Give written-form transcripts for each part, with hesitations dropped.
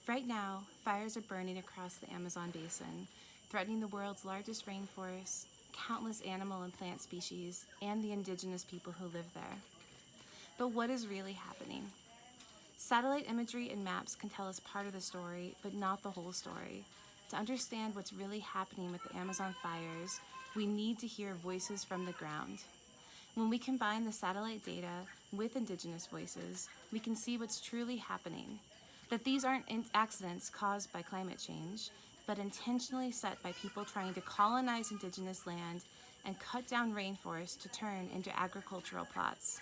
Right now, fires are burning across the Amazon basin, threatening the world's largest rainforests, countless animal and plant species, and the indigenous people who live there. But what is really happening? Satellite imagery and maps can tell us part of the story, but not the whole story. To understand what's really happening with the Amazon fires, we need to hear voices from the ground. When we combine the satellite data with indigenous voices, we can see what's truly happening. That these aren't accidents caused by climate change, but intentionally set by people trying to colonize indigenous land and cut down rainforests to turn into agricultural plots.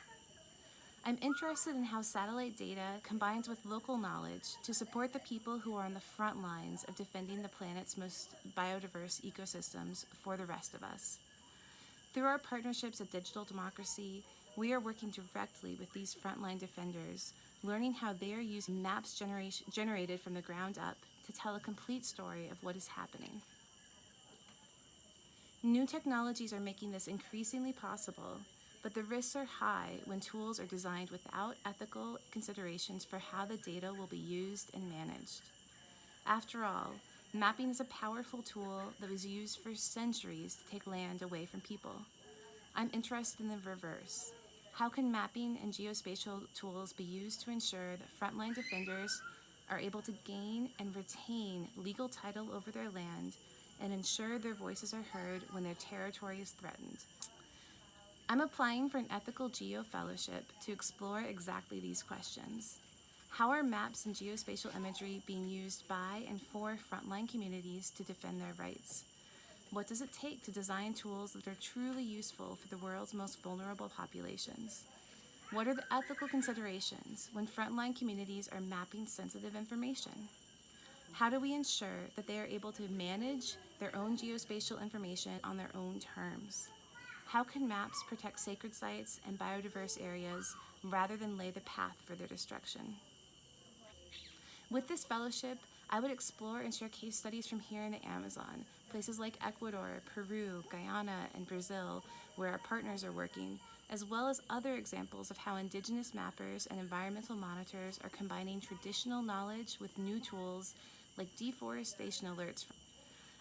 I'm interested in how satellite data combines with local knowledge to support the people who are on the front lines of defending the planet's most biodiverse ecosystems for the rest of us. Through our partnerships at Digital Democracy, we are working directly with these frontline defenders, learning how they are using maps generated from the ground up to tell a complete story of what is happening. New technologies are making this increasingly possible, but the risks are high when tools are designed without ethical considerations for how the data will be used and managed. After all, mapping is a powerful tool that was used for centuries to take land away from people. I'm interested in the reverse. How can mapping and geospatial tools be used to ensure that frontline defenders are able to gain and retain legal title over their land and ensure their voices are heard when their territory is threatened? I'm applying for an ethical geo fellowship to explore exactly these questions. How are maps and geospatial imagery being used by and for frontline communities to defend their rights? What does it take to design tools that are truly useful for the world's most vulnerable populations? What are the ethical considerations when frontline communities are mapping sensitive information? How do we ensure that they are able to manage their own geospatial information on their own terms? How can maps protect sacred sites and biodiverse areas rather than lay the path for their destruction? With this fellowship, I would explore and share case studies from here in the Amazon, places like Ecuador, Peru, Guyana, and Brazil, where our partners are working, as well as other examples of how indigenous mappers and environmental monitors are combining traditional knowledge with new tools like deforestation alerts.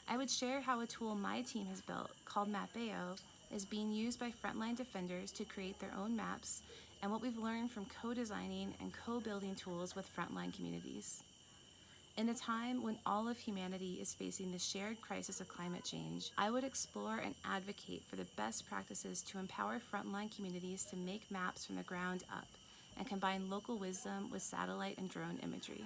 I would share how a tool my team has built, called Mapeo, is being used by frontline defenders to create their own maps, and what we've learned from co-designing and co-building tools with frontline communities. In a time when all of humanity is facing the shared crisis of climate change, I would explore and advocate for the best practices to empower frontline communities to make maps from the ground up and combine local wisdom with satellite and drone imagery.